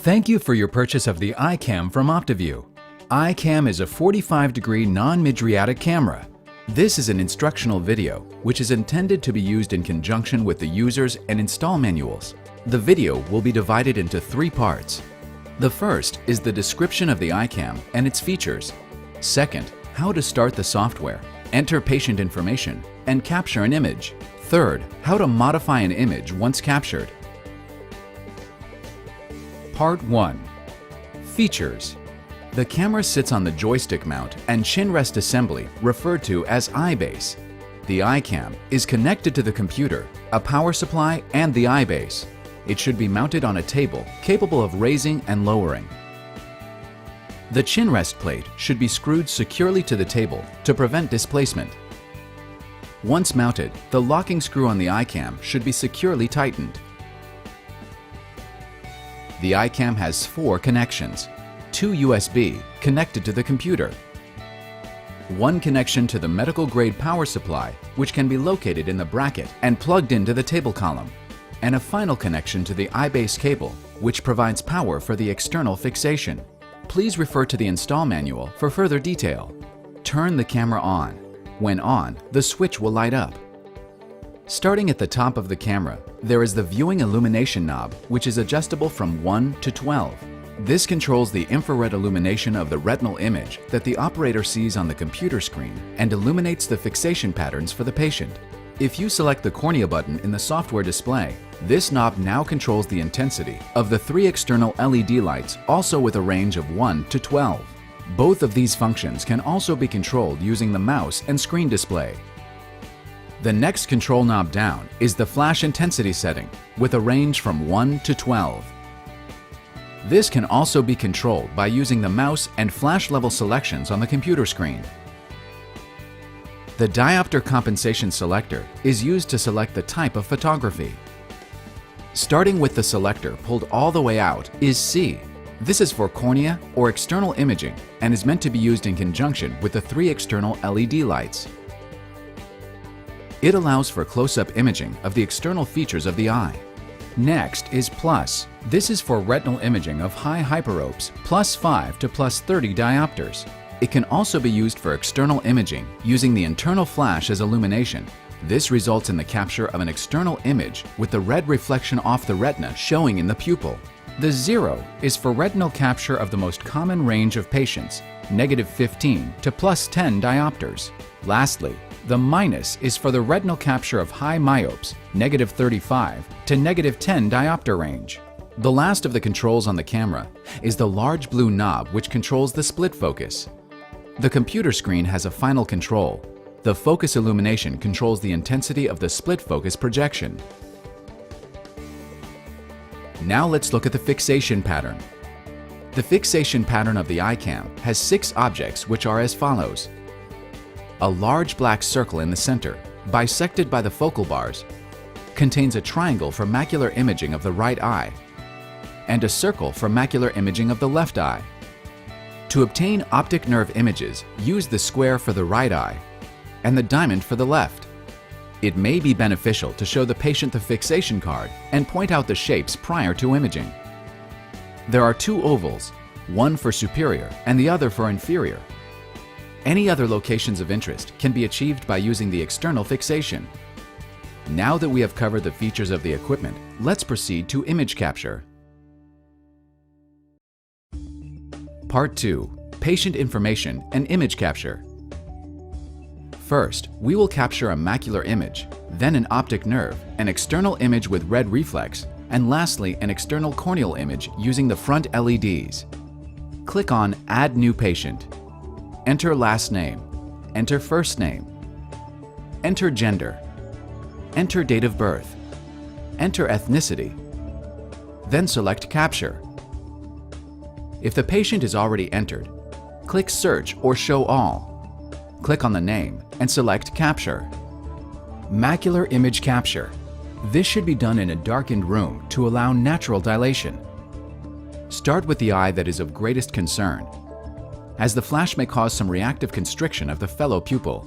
Thank you for your purchase of the iCam from OptiView. iCam is a 45-degree non-mydriatic camera. This is an instructional video, which is intended to be used in conjunction with the users and install manuals. The video will be divided into 3 parts. The first is the description of the iCam and its features. Second, how to start the software, enter patient information, and capture an image. Third, how to modify an image once captured. Part 1. Features. The camera sits on the joystick mount and chin rest assembly, referred to as iBase. The iCam is connected to the computer, a power supply, and the iBase. It should be mounted on a table capable of raising and lowering. The chin rest plate should be screwed securely to the table to prevent displacement. Once mounted, the locking screw on the iCam should be securely tightened. The iCam has 4 connections. 2 USB connected to the computer. 1 connection to the medical-grade power supply, which can be located in the bracket and plugged into the table column. And a final connection to the iBase cable, which provides power for the external fixation. Please refer to the install manual for further detail. Turn the camera on. When on, the switch will light up. Starting at the top of the camera, there is the viewing illumination knob, which is adjustable from 1 to 12. This controls the infrared illumination of the retinal image that the operator sees on the computer screen and illuminates the fixation patterns for the patient. If you select the cornea button in the software display, this knob now controls the intensity of the 3 external LED lights, also with a range of 1 to 12. Both of these functions can also be controlled using the mouse and screen display. The next control knob down is the flash intensity setting, with a range from 1 to 12. This can also be controlled by using the mouse and flash level selections on the computer screen. The diopter compensation selector is used to select the type of photography. Starting with the selector pulled all the way out is C. This is for cornea or external imaging and is meant to be used in conjunction with the 3 external LED lights. It allows for close-up imaging of the external features of the eye. Next is plus. This is for retinal imaging of high hyperopes, +5 to +30 diopters. It can also be used for external imaging using the internal flash as illumination. This results in the capture of an external image with the red reflection off the retina showing in the pupil. The 0 is for retinal capture of the most common range of patients, -15 to +10 diopters. Lastly, the minus is for the retinal capture of high myopes, -35 to -10 diopter range. The last of the controls on the camera is the large blue knob which controls the split focus. The computer screen has a final control. The focus illumination controls the intensity of the split focus projection. Now let's look at the fixation pattern. The fixation pattern of the iCam has 6 objects which are as follows. A large black circle in the center, bisected by the focal bars, contains a triangle for macular imaging of the right eye and a circle for macular imaging of the left eye. To obtain optic nerve images, use the square for the right eye and the diamond for the left. It may be beneficial to show the patient the fixation card and point out the shapes prior to imaging. There are 2 ovals, one for superior and the other for inferior. Any other locations of interest can be achieved by using the external fixation. Now that we have covered the features of the equipment, let's proceed to image capture. Part 2. Patient information and image capture. First, we will capture a macular image, then an optic nerve, an external image with red reflex, and lastly an external corneal image using the front LEDs. Click on Add New Patient. Enter last name. Enter first name. Enter gender. Enter date of birth. Enter ethnicity. Then select Capture. If the patient is already entered, click Search or Show All. Click on the name and select Capture. Macular image capture. This should be done in a darkened room to allow natural dilation. Start with the eye that is of greatest concern, as the flash may cause some reactive constriction of the fellow pupil.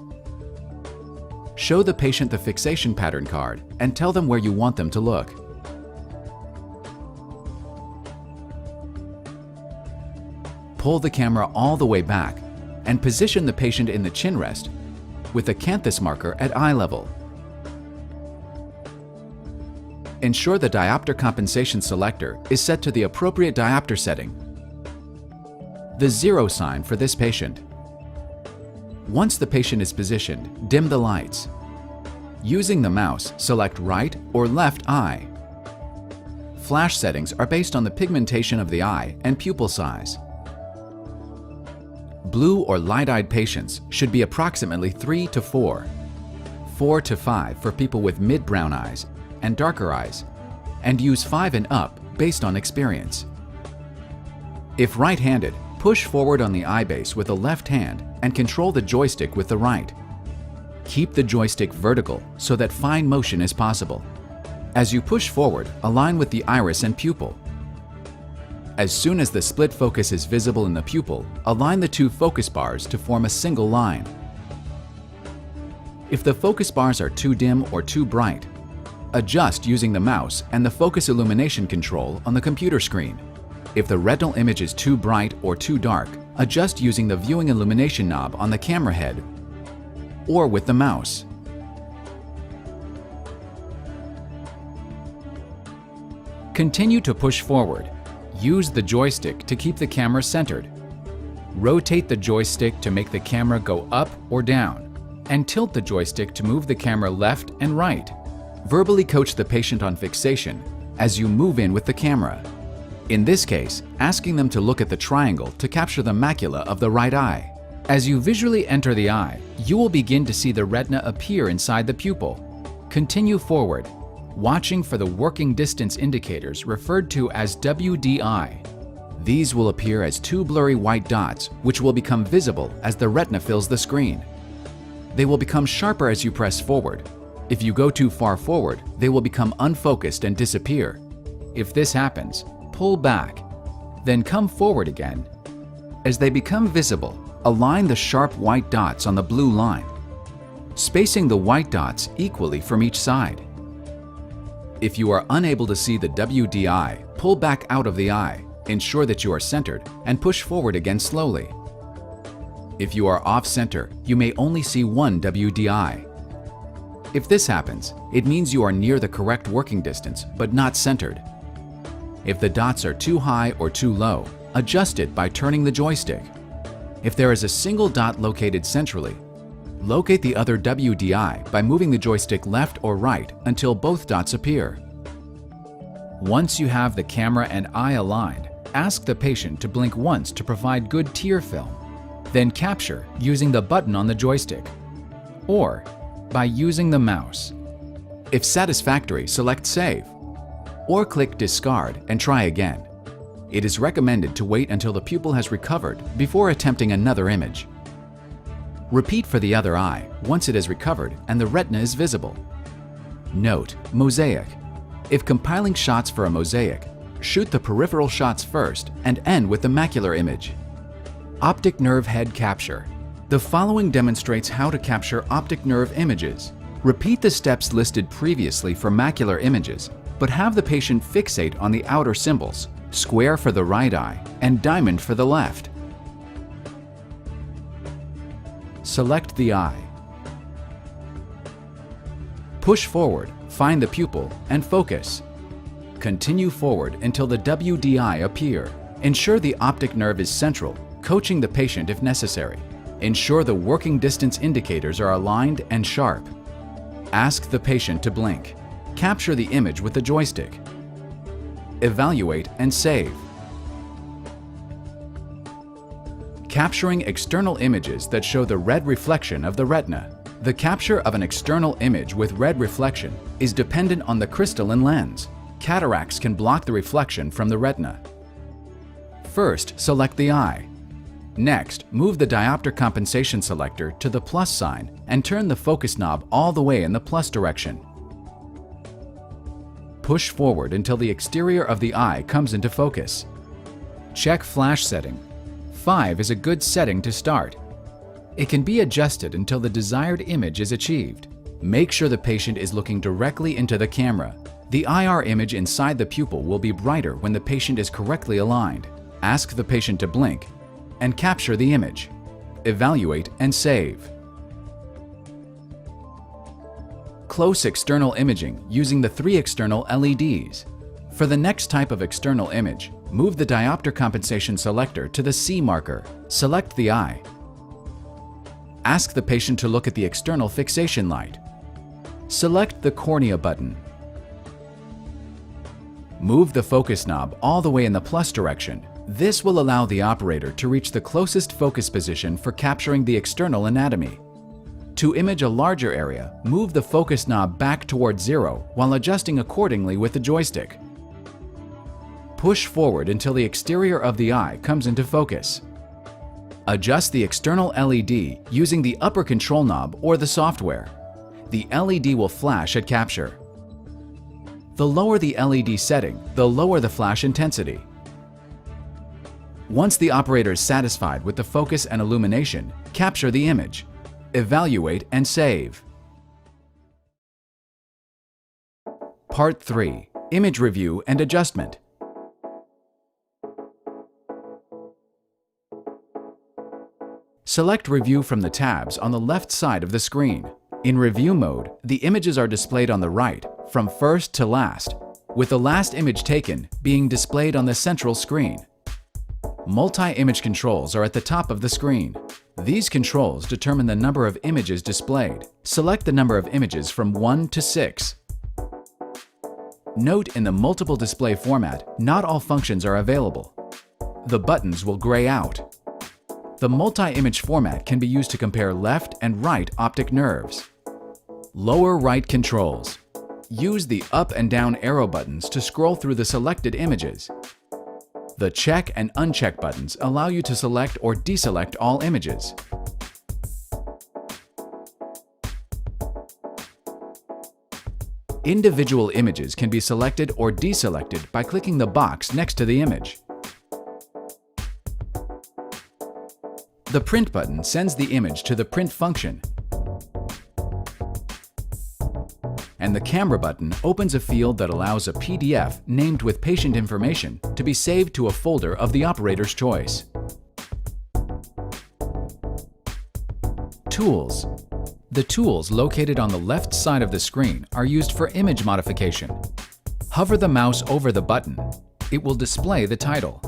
Show the patient the fixation pattern card and tell them where you want them to look. pull the camera all the way back and position the patient in the chin rest with the canthus marker at eye level. Ensure the diopter compensation selector is set to the appropriate diopter setting, the 0 sign for this patient. Once the patient is positioned, dim the lights. Using the mouse, select right or left eye. Flash settings are based on the pigmentation of the eye and pupil size. Blue or light-eyed patients should be approximately 3 to 4, 4 to 5 for people with mid-brown eyes and darker eyes, and use 5 and up based on experience. If right-handed, push forward on the eye base with the left hand and control the joystick with the right. Keep the joystick vertical so that fine motion is possible. As you push forward, align with the iris and pupil. As soon as the split focus is visible in the pupil, align the two focus bars to form a single line. If the focus bars are too dim or too bright, adjust using the mouse and the focus illumination control on the computer screen. If the retinal image is too bright or too dark, adjust using the viewing illumination knob on the camera head or with the mouse. Continue to push forward. Use the joystick to keep the camera centered. Rotate the joystick to make the camera go up or down, and tilt the joystick to move the camera left and right. Verbally coach the patient on fixation as you move in with the camera. In this case, asking them to look at the triangle to capture the macula of the right eye. As you visually enter the eye, you will begin to see the retina appear inside the pupil. Continue forward, watching for the working distance indicators referred to as WDI. These will appear as two blurry white dots which will become visible as the retina fills the screen. They will become sharper as you press forward. If you go too far forward, they will become unfocused and disappear. If this happens, pull back, then come forward again. As they become visible, align the sharp white dots on the blue line, spacing the white dots equally from each side. If you are unable to see the WDI, pull back out of the eye, ensure that you are centered, and push forward again slowly. If you are off-center, you may only see one WDI. If this happens, it means you are near the correct working distance, but not centered. If the dots are too high or too low, adjust it by turning the joystick. If there is a single dot located centrally, locate the other WDI by moving the joystick left or right until both dots appear. Once you have the camera and eye aligned, ask the patient to blink once to provide good tear film, then capture using the button on the joystick, or by using the mouse. If satisfactory, select Save, or click Discard and try again. It is recommended to wait until the pupil has recovered before attempting another image. Repeat for the other eye once it has recovered and the retina is visible. Note: mosaic. If compiling shots for a mosaic, shoot the peripheral shots first and end with the macular image. Optic nerve head capture. The following demonstrates how to capture optic nerve images. Repeat the steps listed previously for macular images, but have the patient fixate on the outer symbols, square for the right eye and diamond for the left. Select the eye. Push forward, find the pupil, and focus. Continue forward until the WDI appear. Ensure the optic nerve is central, coaching the patient if necessary. Ensure the working distance indicators are aligned and sharp. Ask the patient to blink. Capture the image with the joystick. Evaluate and save. Capturing external images that show the red reflection of the retina. The capture of an external image with red reflection is dependent on the crystalline lens. Cataracts can block the reflection from the retina. First, select the eye. Next, move the diopter compensation selector to the plus sign and turn the focus knob all the way in the plus direction. Push forward until the exterior of the eye comes into focus. Check flash setting. 5 is a good setting to start. It can be adjusted until the desired image is achieved. Make sure the patient is looking directly into the camera. The IR image inside the pupil will be brighter when the patient is correctly aligned. Ask the patient to blink, and capture the image. Evaluate and save. Close external imaging using the 3 external LEDs. For the next type of external image, move the diopter compensation selector to the C marker. Select the eye. Ask the patient to look at the external fixation light. Select the cornea button. Move the focus knob all the way in the plus direction. This will allow the operator to reach the closest focus position for capturing the external anatomy. To image a larger area, move the focus knob back towards 0 while adjusting accordingly with the joystick. Push forward until the exterior of the eye comes into focus. Adjust the external LED using the upper control knob or the software. The LED will flash at capture. The lower the LED setting, the lower the flash intensity. Once the operator is satisfied with the focus and illumination, capture the image. Evaluate and save. Part 3. Image Review and Adjustment. Select Review from the tabs on the left side of the screen. In review mode, the images are displayed on the right, from first to last, with the last image taken being displayed on the central screen. Multi-image controls are at the top of the screen. These controls determine the number of images displayed. Select the number of images from 1 to 6. Note in the multiple display format, not all functions are available. The buttons will gray out. The multi-image format can be used to compare left and right optic nerves. Lower right controls. Use the up and down arrow buttons to scroll through the selected images. The check and uncheck buttons allow you to select or deselect all images. Individual images can be selected or deselected by clicking the box next to the image. The Print button sends the image to the Print function, and the Camera button opens a field that allows a PDF named with patient information to be saved to a folder of the operator's choice. Tools. The tools located on the left side of the screen are used for image modification. Hover the mouse over the button. It will display the title.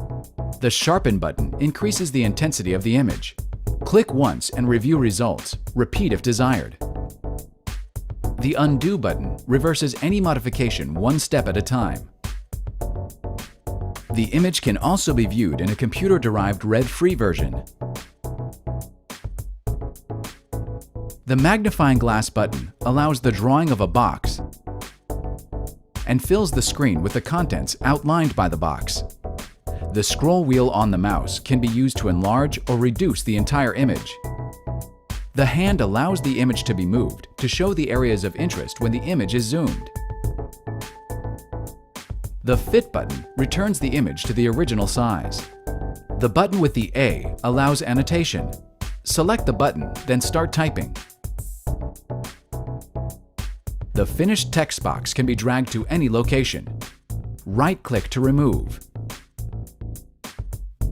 The Sharpen button increases the intensity of the image. Click once and review results. Repeat if desired. The Undo button reverses any modification one step at a time. The image can also be viewed in a computer-derived red-free version. The Magnifying Glass button allows the drawing of a box and fills the screen with the contents outlined by the box. The scroll wheel on the mouse can be used to enlarge or reduce the entire image. The hand allows the image to be moved to show the areas of interest when the image is zoomed. The Fit button returns the image to the original size. The button with the A allows annotation. Select the button, then start typing. The finished text box can be dragged to any location. Right-click to remove.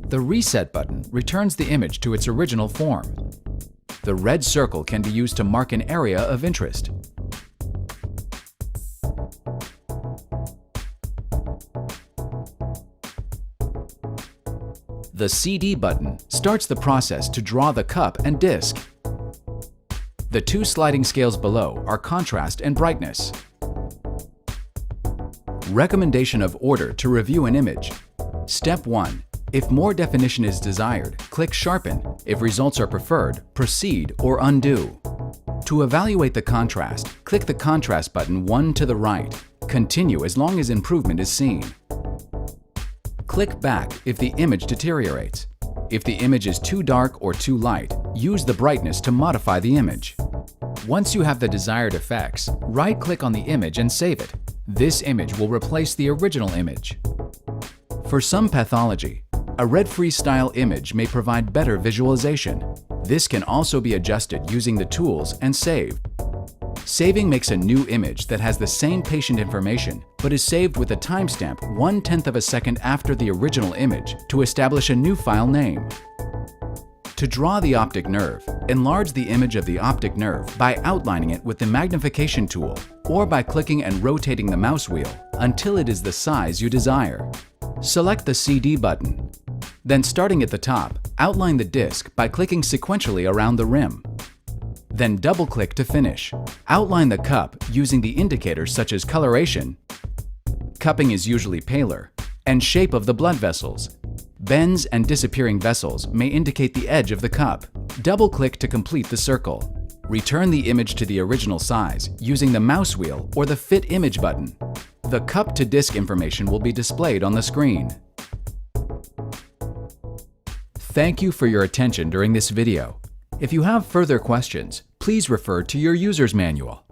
The Reset button returns the image to its original form. The red circle can be used to mark an area of interest. The CD button starts the process to draw the cup and disc. The two sliding scales below are contrast and brightness. Recommendation of order to review an image. Step 1. If more definition is desired, click Sharpen. If results are preferred, proceed or undo. To evaluate the contrast, click the Contrast button 1 to the right. Continue as long as improvement is seen. Click Back if the image deteriorates. If the image is too dark or too light, use the brightness to modify the image. Once you have the desired effects, right-click on the image and save it. This image will replace the original image. For some pathology, a red-free style image may provide better visualization. This can also be adjusted using the tools and saved. Saving makes a new image that has the same patient information, but is saved with a timestamp 1/10 of a second after the original image to establish a new file name. To draw the optic nerve, enlarge the image of the optic nerve by outlining it with the magnification tool or by clicking and rotating the mouse wheel until it is the size you desire. Select the CD button. Then, starting at the top, outline the disc by clicking sequentially around the rim. Then double-click to finish. Outline the cup using the indicators such as coloration, cupping is usually paler, and shape of the blood vessels. Bends and disappearing vessels may indicate the edge of the cup. Double-click to complete the circle. Return the image to the original size using the mouse wheel or the Fit Image button. The cup-to-disc information will be displayed on the screen. Thank you for your attention during this video. If you have further questions, please refer to your user's manual.